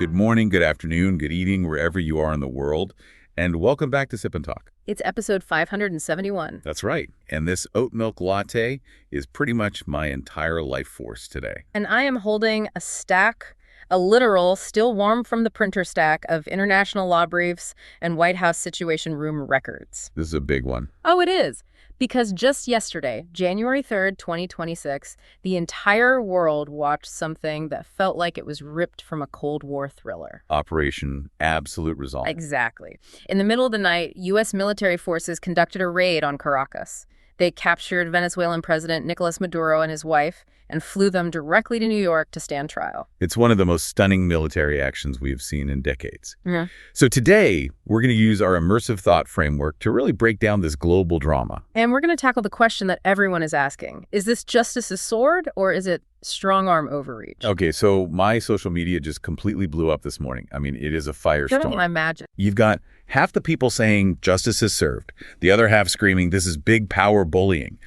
Good morning, good afternoon, good evening, wherever you are in the world. And welcome back to Sip&Talk. It's episode 571. That's right. And this oat milk latte is pretty much my entire life force today. And I am holding a stack, a literal, still warm from the printer stack of international law briefs and White House Situation Room records. This is a big one. Oh, it is. Because just yesterday, January 3rd, 2026, the entire world watched something that felt like it was ripped from a Cold War thriller. Operation Absolute Resolve. Exactly. In the middle of the night, U.S. military forces conducted a raid on Caracas. They captured Venezuelan President Nicolas Maduro and his wife and flew them directly to New York to stand trial. It's one of the most stunning military actions we have seen in decades. Yeah. So today, we're going to use our immersive thought framework to really break down this global drama. And we're going to tackle the question that everyone is asking. Is this justice's sword, or is it strong-arm overreach? Okay, so my social media just completely blew up this morning. I mean, it is a firestorm. Can I imagine? You've got half the people saying justice is served, the other half screaming this is big power bullying.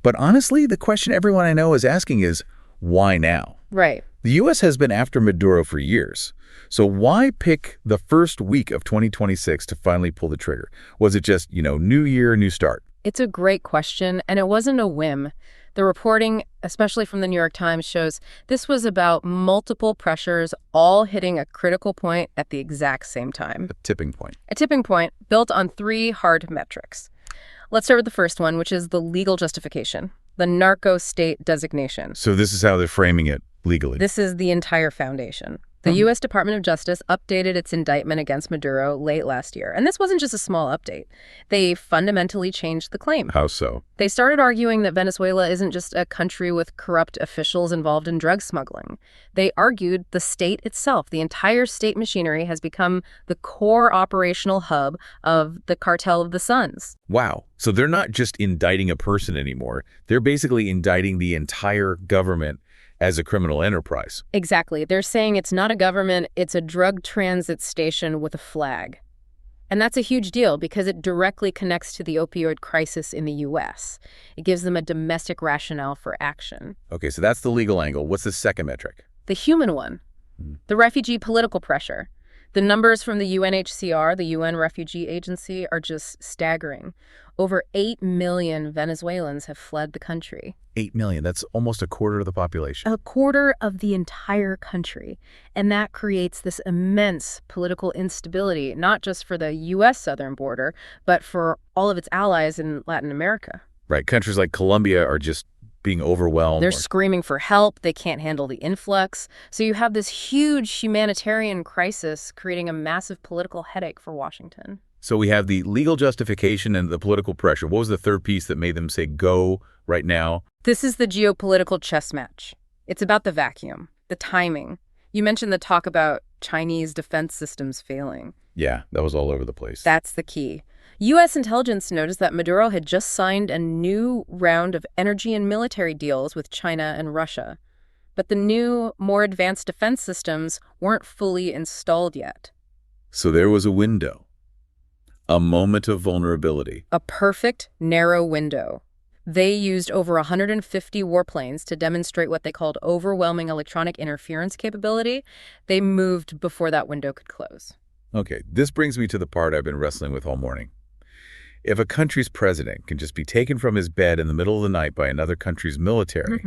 But honestly, the question everyone I know is asking is, why now? Right. The U.S. has been after Maduro for years. So why pick the first week of 2026 to finally pull the trigger? Was it just, new year, new start? It's a great question, and it wasn't a whim. The reporting, especially from the New York Times, shows this was about multiple pressures all hitting a critical point at the exact same time. A tipping point. A tipping point built on three hard metrics. Let's start with the first one, which is the legal justification, the narco-state designation. So this is how they're framing it legally. This is the entire foundation. The U.S. Department of Justice updated its indictment against Maduro late last year. And this wasn't just a small update. They fundamentally changed the claim. How so? They started arguing that Venezuela isn't just a country with corrupt officials involved in drug smuggling. They argued the state itself, the entire state machinery, has become the core operational hub of the cartel of the Suns. Wow. So they're not just indicting a person anymore. They're basically indicting the entire government as a criminal enterprise. Exactly. They're saying it's not a government, it's a drug transit station with a flag. And that's a huge deal because it directly connects to the opioid crisis in the U.S. It gives them a domestic rationale for action. Okay, so that's the legal angle. What's the second metric? The human one. The refugee political pressure. The numbers from the UNHCR, the UN Refugee Agency, are just staggering. Over 8 million Venezuelans have fled the country. 8 million. That's almost a quarter of the population. A quarter of the entire country. And that creates this immense political instability, not just for the U.S. southern border, but for all of its allies in Latin America. Right. Countries like Colombia are just being overwhelmed. They're screaming for help. They can't handle the influx. So you have this huge humanitarian crisis creating a massive political headache for Washington. So we have the legal justification and the political pressure. What was the third piece that made them say go right now? This is the geopolitical chess match. It's about the vacuum, the timing. You mentioned the talk about Chinese defense systems failing. Yeah, that was all over the place. That's the key. U.S. intelligence noticed that Maduro had just signed a new round of energy and military deals with China and Russia. But the new, more advanced defense systems weren't fully installed yet. So there was a window. A moment of vulnerability. A perfect, narrow window. They used over 150 warplanes to demonstrate what they called overwhelming electronic interference capability. They moved before that window could close. Okay, this brings me to the part I've been wrestling with all morning. If a country's president can just be taken from his bed in the middle of the night by another country's military,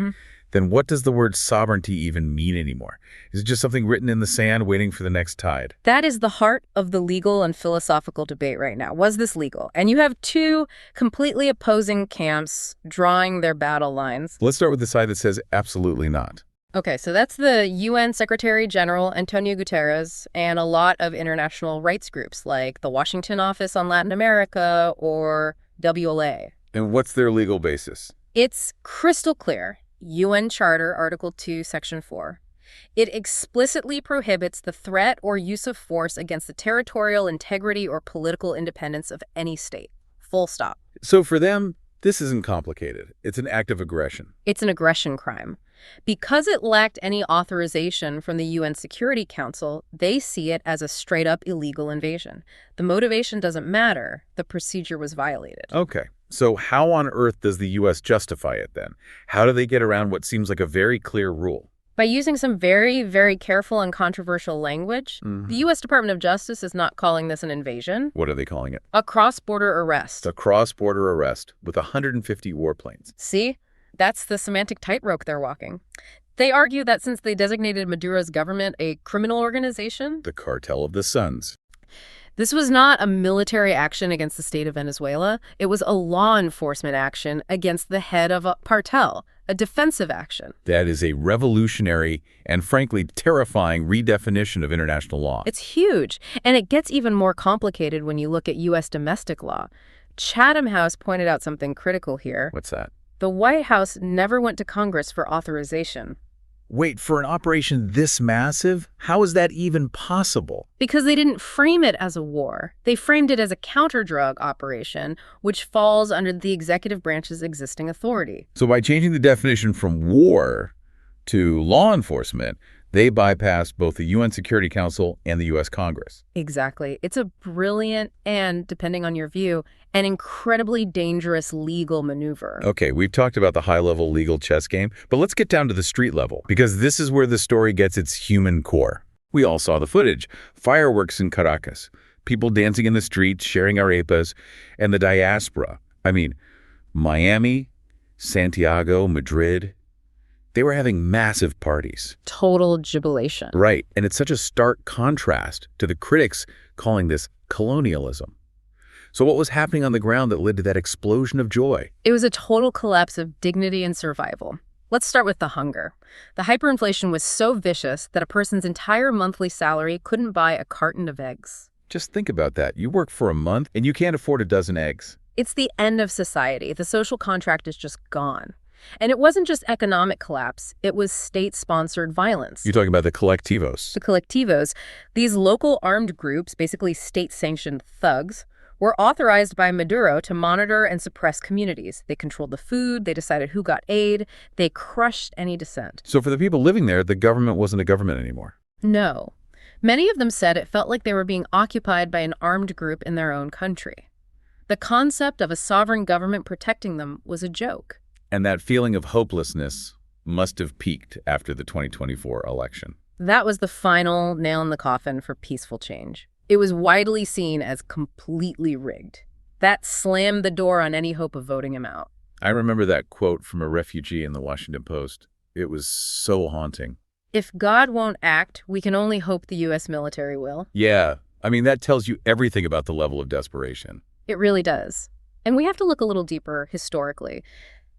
then what does the word sovereignty even mean anymore? Is it just something written in the sand waiting for the next tide? That is the heart of the legal and philosophical debate right now. Was this legal? And you have two completely opposing camps drawing their battle lines. Let's start with the side that says absolutely not. Okay, so that's the UN Secretary General Antonio Guterres and a lot of international rights groups like the Washington Office on Latin America or WLA. And what's their legal basis? It's crystal clear. UN Charter, Article 2, Section 4. It explicitly prohibits the threat or use of force against the territorial integrity or political independence of any state. Full stop. So for them, this isn't complicated. It's an act of aggression. It's an aggression crime. Because it lacked any authorization from the UN Security Council, they see it as a straight-up illegal invasion. The motivation doesn't matter. The procedure was violated. Okay. So how on earth does the U.S. justify it then? How do they get around what seems like a very clear rule? By using some very, very careful and controversial language, the U.S. Department of Justice is not calling this an invasion. What are they calling it? A cross-border arrest. It's a cross-border arrest with 150 warplanes. See? That's the semantic tightrope they're walking. They argue that since they designated Maduro's government a criminal organization, The Cartel of the Suns. this was not a military action against the state of Venezuela. It was a law enforcement action against the head of a cartel, a defensive action. That is a revolutionary and, frankly, terrifying redefinition of international law. It's huge, and it gets even more complicated when you look at U.S. domestic law. Chatham House pointed out something critical here. What's that? The White House never went to Congress for authorization. Wait, for an operation this massive? How is that even possible? Because they didn't frame it as a war. They framed it as a counter-drug operation, which falls under the executive branch's existing authority. So by changing the definition from war to law enforcement, they bypassed both the UN Security Council and the U.S. Congress. Exactly. It's a brilliant and, depending on your view, an incredibly dangerous legal maneuver. Okay, we've talked about the high-level legal chess game, but let's get down to the street level, because this is where the story gets its human core. We all saw the footage. Fireworks in Caracas, people dancing in the streets, sharing arepas, and the diaspora. I mean, Miami, Santiago, Madrid. They were having massive parties. Total jubilation. Right, and it's such a stark contrast to the critics calling this colonialism. So what was happening on the ground that led to that explosion of joy? It was a total collapse of dignity and survival. Let's start with the hunger. The hyperinflation was so vicious that a person's entire monthly salary couldn't buy a carton of eggs. Just think about that. You work for a month and you can't afford a dozen eggs. It's the end of society. The social contract is just gone. And it wasn't just economic collapse, it was state-sponsored violence. You're talking about the colectivos. The colectivos, these local armed groups, basically state-sanctioned thugs, were authorized by Maduro to monitor and suppress communities. They controlled the food, they decided who got aid, they crushed any dissent. So for the people living there, the government wasn't a government anymore. No. Many of them said it felt like they were being occupied by an armed group in their own country. The concept of a sovereign government protecting them was a joke. And that feeling of hopelessness must have peaked after the 2024 election. That was the final nail in the coffin for peaceful change. It was widely seen as completely rigged. That slammed the door on any hope of voting him out. I remember that quote from a refugee in the Washington Post. It was so haunting. If God won't act, we can only hope the U.S. military will. Yeah, I mean, that tells you everything about the level of desperation. It really does. And we have to look a little deeper historically.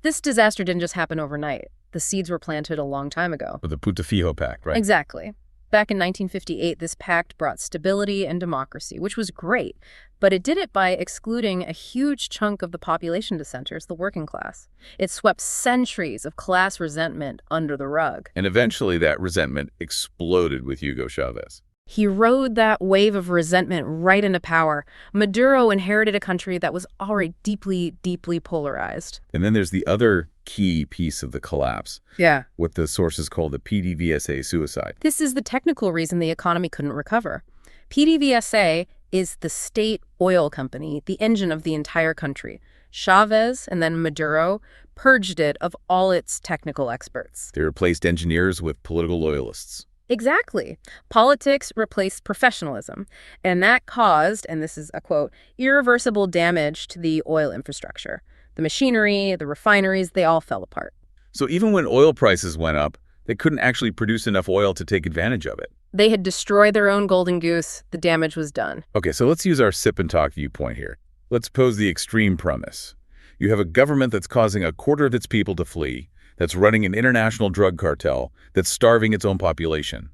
This disaster didn't just happen overnight. The seeds were planted a long time ago. With the Punto Pact, right? Exactly. Back in 1958, this pact brought stability and democracy, which was great, but it did it by excluding a huge chunk of the population dissenters, the working class. It swept centuries of class resentment under the rug. And eventually that resentment exploded with Hugo Chavez. He rode that wave of resentment right into power. Maduro inherited a country that was already deeply, deeply polarized. And then there's the other key piece of the collapse. Yeah. What the sources call the PDVSA suicide. This is the technical reason the economy couldn't recover. PDVSA is the state oil company, the engine of the entire country. Chavez and then Maduro purged it of all its technical experts. They replaced engineers with political loyalists. Exactly. Politics replaced professionalism, and that caused, and this is a quote, irreversible damage to the oil infrastructure. The machinery, the refineries, they all fell apart. So even when oil prices went up, they couldn't actually produce enough oil to take advantage of it. They had destroyed their own golden goose. The damage was done. Okay, so let's use our sip and talk viewpoint here. Let's pose the extreme premise. You have a government that's causing a quarter of its people to flee, that's running an international drug cartel, that's starving its own population.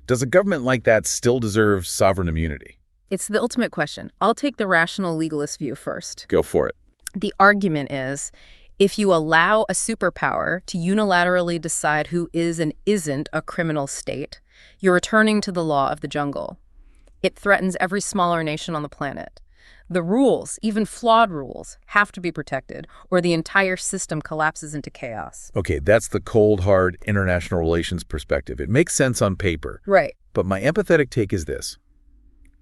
Does a government like that still deserve sovereign immunity? It's the ultimate question. I'll take the rational legalist view first. Go for it. The argument is, if you allow a superpower to unilaterally decide who is and isn't a criminal state, you're returning to the law of the jungle. It threatens every smaller nation on the planet. The rules, even flawed rules, have to be protected, or the entire system collapses into chaos. Okay, that's the cold, hard international relations perspective. It makes sense on paper. Right. But my empathetic take is this.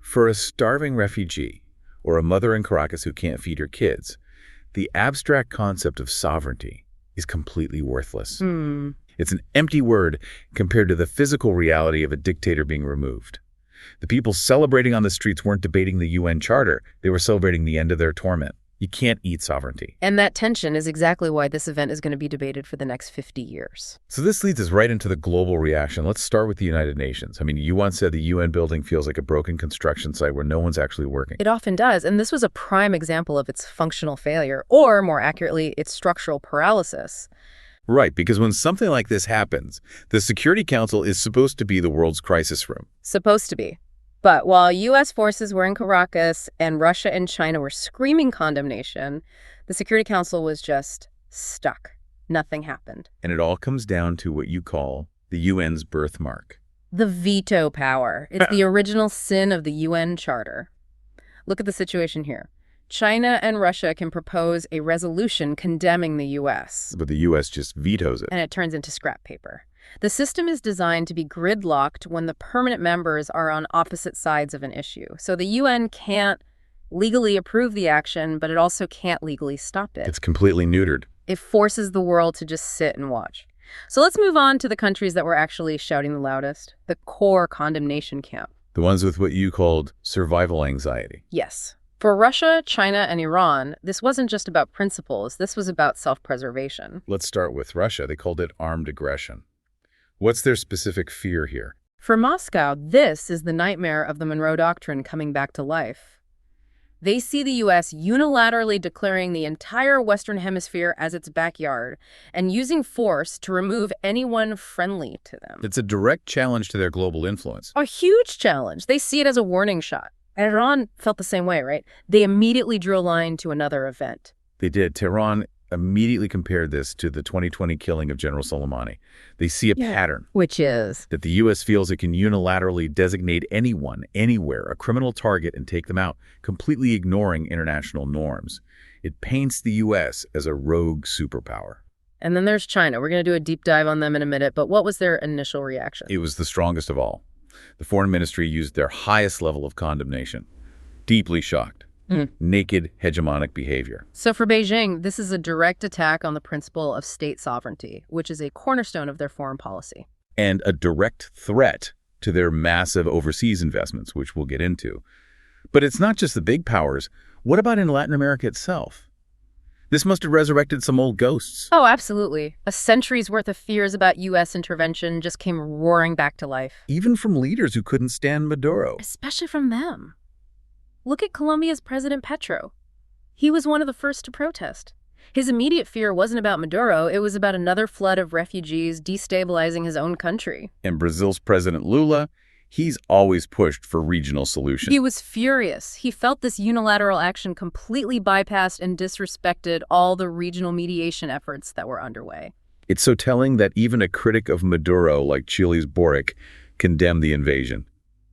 For a starving refugee, or a mother in Caracas who can't feed her kids, the abstract concept of sovereignty is completely worthless. It's an empty word compared to the physical reality of a dictator being removed. The people celebrating on the streets weren't debating the UN Charter. They were celebrating the end of their torment. You can't eat sovereignty. And that tension is exactly why this event is going to be debated for the next 50 years. So this leads us right into the global reaction. Let's start with the United Nations. I mean, you once said the UN building feels like a broken construction site where no one's actually working. It often does, and this was a prime example of its functional failure, or more accurately, its structural paralysis. Right, because when something like this happens, the Security Council is supposed to be the world's crisis room. Supposed to be. But while U.S. forces were in Caracas and Russia and China were screaming condemnation, the Security Council was just stuck. Nothing happened. And it all comes down to what you call the UN's birthmark. The veto power. It's the original sin of the UN Charter. Look at the situation here. China and Russia can propose a resolution condemning the U.S. But the U.S. just vetoes it. And it turns into scrap paper. The system is designed to be gridlocked when the permanent members are on opposite sides of an issue. So the UN can't legally approve the action, but it also can't legally stop it. It's completely neutered. It forces the world to just sit and watch. So let's move on to the countries that were actually shouting the loudest, the core condemnation camp. The ones with what you called survival anxiety. Yes. For Russia, China, and Iran, this wasn't just about principles. This was about self-preservation. Let's start with Russia. They called it armed aggression. What's their specific fear here? For Moscow, this is the nightmare of the Monroe Doctrine coming back to life. They see the U.S. unilaterally declaring the entire Western Hemisphere as its backyard and using force to remove anyone friendly to them. It's a direct challenge to their global influence. A huge challenge. They see it as a warning shot. And Iran felt the same way, right? They immediately drew a line to another event. They did. Tehran immediately compared this to the 2020 killing of General Soleimani. They see a pattern. Which is? That the U.S. feels it can unilaterally designate anyone, anywhere, a criminal target and take them out, completely ignoring international norms. It paints the U.S. as a rogue superpower. And then there's China. We're going to do a deep dive on them in a minute, but what was their initial reaction? It was the strongest of all. The foreign ministry used their highest level of condemnation. Deeply shocked. Naked, hegemonic behavior. So for Beijing, this is a direct attack on the principle of state sovereignty, which is a cornerstone of their foreign policy. And a direct threat to their massive overseas investments, which we'll get into. But it's not just the big powers. What about in Latin America itself? This must have resurrected some old ghosts. Oh, absolutely. A century's worth of fears about U.S. intervention just came roaring back to life. Even from leaders who couldn't stand Maduro. Especially from them. Look at Colombia's President Petro. He was one of the first to protest. His immediate fear wasn't about Maduro, it was about another flood of refugees destabilizing his own country. And Brazil's President Lula, he's always pushed for regional solutions. He was furious. He felt this unilateral action completely bypassed and disrespected all the regional mediation efforts that were underway. It's so telling that even a critic of Maduro like Chile's Boric condemned the invasion.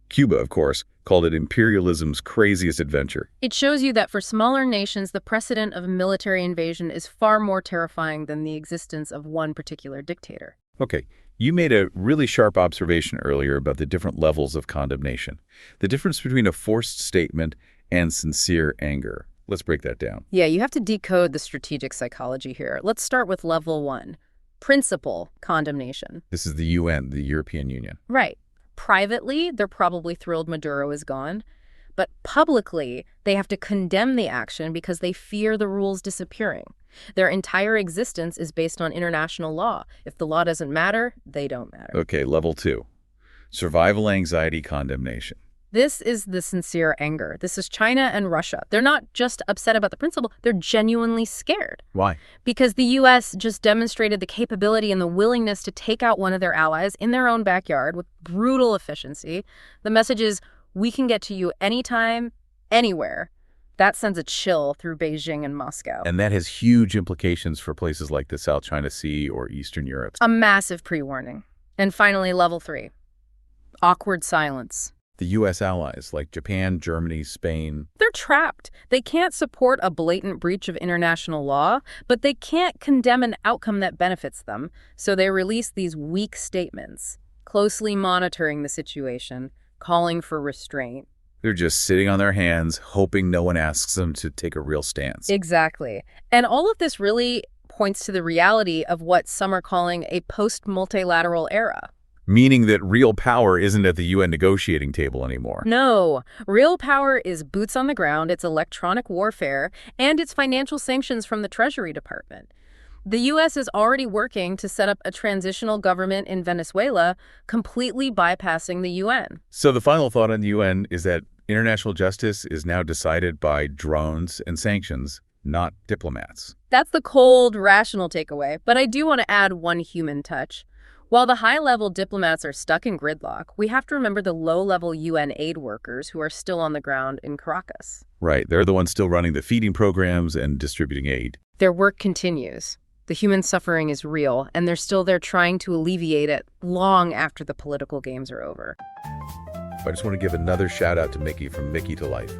Cuba, of course, called it imperialism's craziest adventure. It shows you that for smaller nations, the precedent of a military invasion is far more terrifying than the existence of one particular dictator. Okay, you made a really sharp observation earlier about the different levels of condemnation. The difference between a forced statement and sincere anger. Let's break that down. Yeah, you have to decode the strategic psychology here. Let's start with level 1, principle condemnation. This is the UN, the European Union. Right. Privately, they're probably thrilled Maduro is gone. But publicly, they have to condemn the action because they fear the rules disappearing. Their entire existence is based on international law. If the law doesn't matter, they don't matter. Okay, level 2. Survival anxiety condemnation. This is the sincere anger. This is China and Russia. They're not just upset about the principle, they're genuinely scared. Why? Because the U.S. just demonstrated the capability and the willingness to take out one of their allies in their own backyard with brutal efficiency. The message is, we can get to you anytime, anywhere. That sends a chill through Beijing and Moscow. And that has huge implications for places like the South China Sea or Eastern Europe. A massive pre-warning. And finally, level 3. Awkward silence. The U.S. allies, like Japan, Germany, Spain. They're trapped. They can't support a blatant breach of international law, but they can't condemn an outcome that benefits them. So they release these weak statements, closely monitoring the situation, calling for restraint. They're just sitting on their hands, hoping no one asks them to take a real stance. Exactly. And all of this really points to the reality of what some are calling a post-multilateral era. Meaning that real power isn't at the UN negotiating table anymore. No. Real power is boots on the ground, it's electronic warfare, and it's financial sanctions from the Treasury Department. The U.S. is already working to set up a transitional government in Venezuela, completely bypassing the UN. So the final thought on the UN is that international justice is now decided by drones and sanctions, not diplomats. That's the cold, rational takeaway, but I do want to add one human touch. While the high-level diplomats are stuck in gridlock, we have to remember the low-level UN aid workers who are still on the ground in Caracas. Right, they're the ones still running the feeding programs and distributing aid. Their work continues. The human suffering is real, and they're still there trying to alleviate it long after the political games are over. I just want to give another shout out to Mickey from Mickey to Life.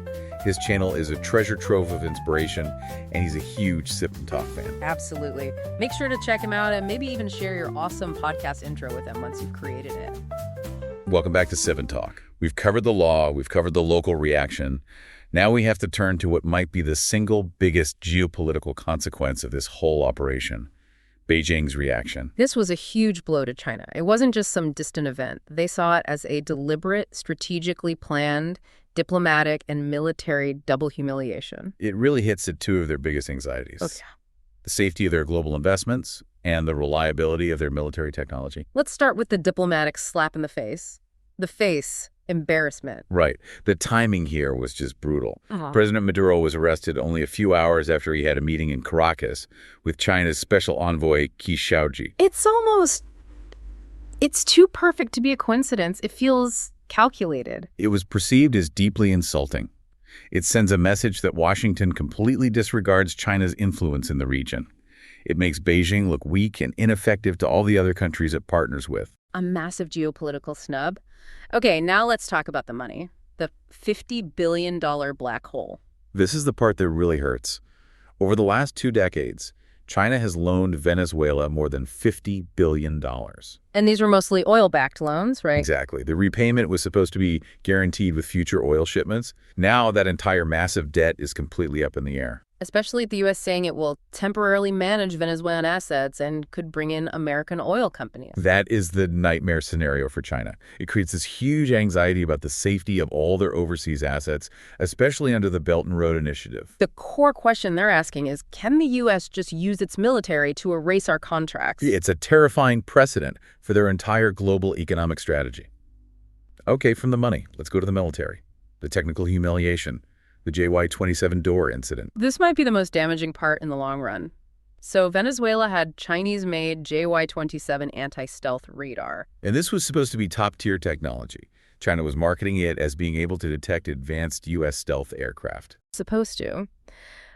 His channel is a treasure trove of inspiration, and he's a huge Sip&Talk fan. Absolutely. Make sure to check him out and maybe even share your awesome podcast intro with him once you've created it. Welcome back to Sip&Talk. We've covered the law, we've covered the local reaction. Now we have to turn to what might be the single biggest geopolitical consequence of this whole operation. Beijing's reaction. This was a huge blow to China. It wasn't just some distant event. They saw it as a deliberate, strategically planned, diplomatic, and military double humiliation. It really hits at two of their biggest anxieties. Oh, yeah. The safety of their global investments and the reliability of their military technology. Let's start with the diplomatic slap in the face. The face, embarrassment. Right. The timing here was just brutal. Uh-huh. President Maduro was arrested only a few hours after he had a meeting in Caracas with China's special envoy, Qi Xiaoji. It's too perfect to be a coincidence. It feels calculated. It was perceived as deeply insulting. It sends a message that Washington completely disregards China's influence in the region. It makes Beijing look weak and ineffective to all the other countries it partners with. A massive geopolitical snub. Okay, now let's talk about the money. The $50 billion black hole. This is the part that really hurts. Over the last 2 decades, China has loaned Venezuela more than $50 billion. And these were mostly oil-backed loans, right? Exactly. The repayment was supposed to be guaranteed with future oil shipments. Now that entire massive debt is completely up in the air. Especially the U.S. saying it will temporarily manage Venezuelan assets and could bring in American oil companies. That is the nightmare scenario for China. It creates this huge anxiety about the safety of all their overseas assets, especially under the Belt and Road Initiative. The core question they're asking is, can the U.S. just use its military to erase our contracts? It's a terrifying precedent for their entire global economic strategy. Okay, from the money, let's go to the military. The technical humiliation. The JY-27 door incident. This might be the most damaging part in the long run. So Venezuela had Chinese-made JY-27 anti-stealth radar. And this was supposed to be top-tier technology. China was marketing it as being able to detect advanced U.S. stealth aircraft. Supposed to.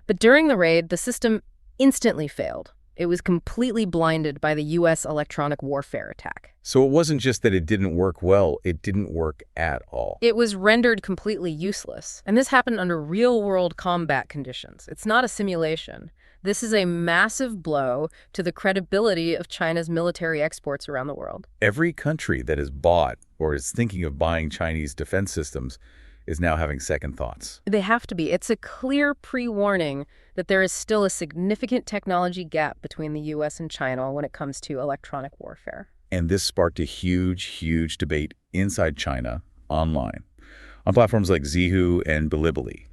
But during the raid, the system instantly failed. It was completely blinded by the U.S. electronic warfare attack. So it wasn't just that it didn't work well, it didn't work at all. It was rendered completely useless. And this happened under real-world combat conditions. It's not a simulation. This is a massive blow to the credibility of China's military exports around the world. Every country that has bought or is thinking of buying Chinese defense systems is now having second thoughts. They have to be. It's a clear pre-warning that there is still a significant technology gap between the U.S. and China when it comes to electronic warfare. And this sparked a huge debate inside China, online, on platforms like Zhihu and Bilibili.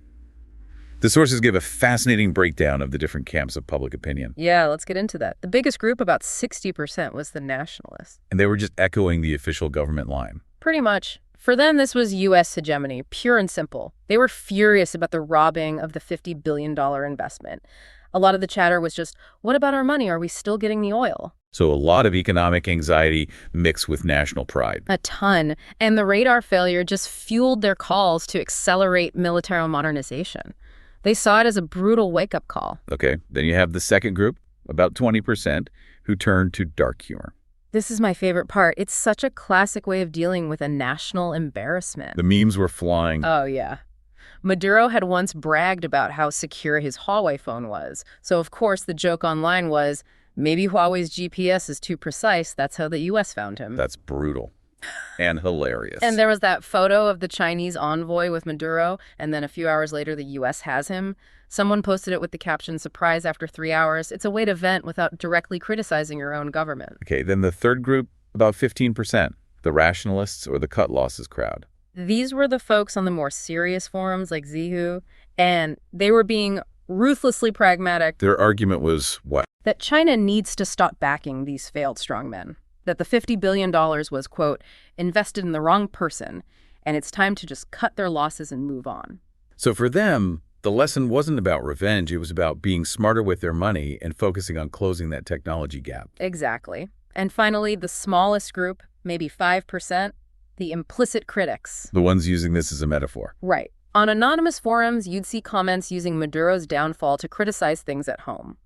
The sources give a fascinating breakdown of the different camps of public opinion. Yeah, let's get into that. The biggest group, about 60%, was the nationalists. And they were just echoing the official government line. Pretty much. For them, this was U.S. hegemony, pure and simple. They were furious about the robbing of the $50 billion investment. A lot of the chatter was just, what about our money? Are we still getting the oil? So a lot of economic anxiety mixed with national pride. A ton. And the radar failure just fueled their calls to accelerate military modernization. They saw it as a brutal wake-up call. Okay, then you have the second group, about 20%, who turned to dark humor. This is my favorite part. It's such a classic way of dealing with a national embarrassment. The memes were flying. Oh, yeah. Maduro had once bragged about how secure his Huawei phone was. So, of course, the joke online was, maybe Huawei's GPS is too precise. That's how the U.S. found him. That's brutal. And hilarious. And there was that photo of the Chinese envoy with Maduro, and then a few hours later the U.S. has him. Someone posted it with the caption, "Surprise after 3 hours." It's a way to vent without directly criticizing your own government. Okay, then the third group, about 15%, the rationalists or the cut losses crowd. These were the folks on the more serious forums like Zihu, and they were being ruthlessly pragmatic. Their argument was what? That China needs to stop backing these failed strongmen. That the $50 billion was, quote, invested in the wrong person, and it's time to just cut their losses and move on. So for them, the lesson wasn't about revenge. It was about being smarter with their money and focusing on closing that technology gap. Exactly. And finally, the smallest group, maybe 5%, the implicit critics. The ones using this as a metaphor. Right. On anonymous forums, you'd see comments using Maduro's downfall to criticize things at home.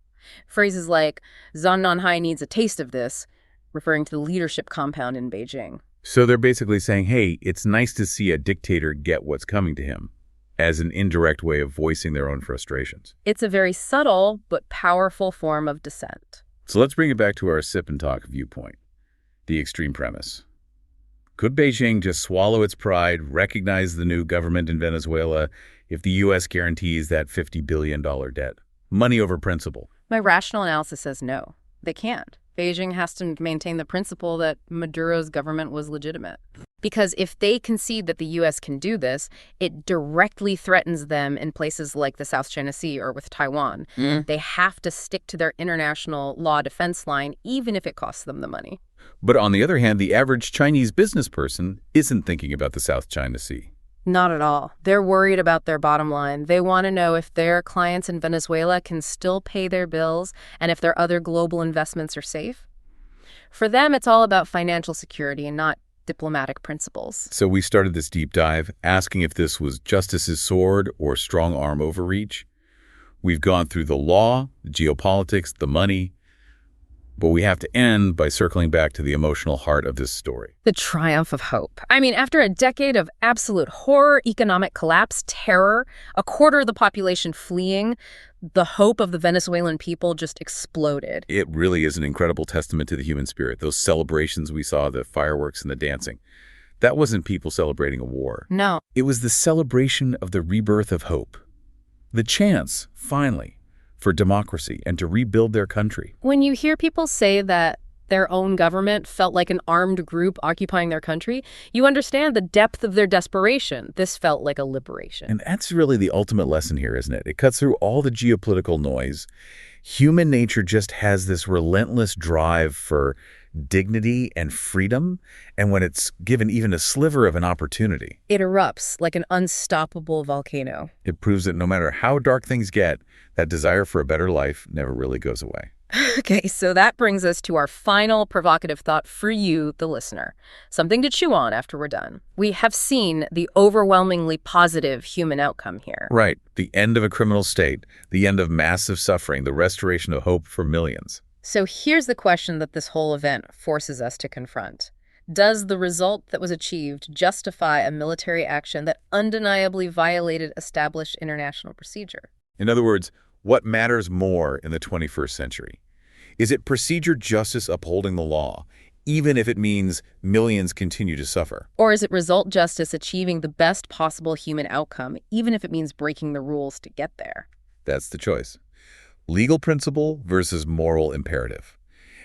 Phrases like, "Zhang Nanhai needs a taste of this," referring to the leadership compound in Beijing. So they're basically saying, hey, it's nice to see a dictator get what's coming to him, as an indirect way of voicing their own frustrations. It's a very subtle but powerful form of dissent. So let's bring it back to our sip and talk viewpoint, the extreme premise. Could Beijing just swallow its pride, recognize the new government in Venezuela if the U.S. guarantees that $50 billion debt? Money over principle. My rational analysis says no, they can't. Beijing has to maintain the principle that Maduro's government was legitimate. Because if they concede that the U.S. can do this, it directly threatens them in places like the South China Sea or with Taiwan. They have to stick to their international law defense line, even if it costs them the money. But on the other hand, the average Chinese business person isn't thinking about the South China Sea. Not at all. They're worried about their bottom line. They want to know if their clients in Venezuela can still pay their bills and if their other global investments are safe. For them, it's all about financial security and not diplomatic principles. So we started this deep dive asking if this was justice's sword or strong arm overreach. We've gone through the law, the geopolitics, the money, but we have to end by circling back to the emotional heart of this story. The triumph of hope. I mean, after a decade of absolute horror, economic collapse, terror, a quarter of the population fleeing, the hope of the Venezuelan people just exploded. It really is an incredible testament to the human spirit. Those celebrations we saw, the fireworks and the dancing, that wasn't people celebrating a war. No. It was the celebration of the rebirth of hope. The chance, finally, for democracy and to rebuild their country. When you hear people say that their own government felt like an armed group occupying their country, you understand the depth of their desperation. This felt like a liberation. And that's really the ultimate lesson here, isn't it? It cuts through all the geopolitical noise. Human nature just has this relentless drive for dignity and freedom, and when it's given even a sliver of an opportunity, it erupts like an unstoppable volcano. It proves that no matter how dark things get, that desire for a better life never really goes away. Okay, so that brings us to our final provocative thought for you, the listener. Something to chew on after we're done. We have seen the overwhelmingly positive human outcome here. Right. The end of a criminal state, the end of massive suffering, the restoration of hope for millions. So here's the question that this whole event forces us to confront. Does the result that was achieved justify a military action that undeniably violated established international procedure? In other words, what matters more in the 21st century? Is it procedure justice upholding the law, even if it means millions continue to suffer? Or is it result justice achieving the best possible human outcome, even if it means breaking the rules to get there? That's the choice. Legal principle versus moral imperative.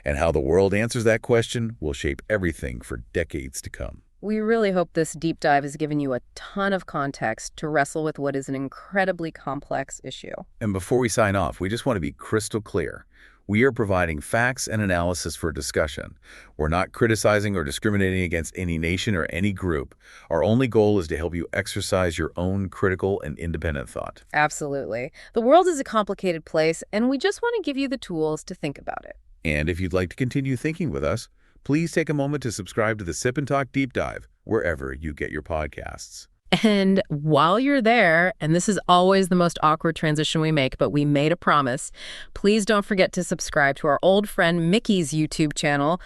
And how the world answers that question will shape everything for decades to come. We really hope this deep dive has given you a ton of context to wrestle with what is an incredibly complex issue. And before we sign off, we just want to be crystal clear. We are providing facts and analysis for discussion. We're not criticizing or discriminating against any nation or any group. Our only goal is to help you exercise your own critical and independent thought. Absolutely. The world is a complicated place, and we just want to give you the tools to think about it. And if you'd like to continue thinking with us, please take a moment to subscribe to the Sip and Talk Deep Dive, wherever you get your podcasts. And while you're there, and this is always the most awkward transition we make, but we made a promise, please don't forget to subscribe to our old friend Mickey's YouTube channel,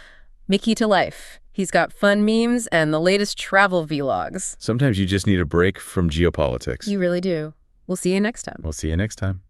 Mickey to Life. He's got fun memes and the latest travel vlogs. Sometimes you just need a break from geopolitics. You really do. We'll see you next time. We'll see you next time.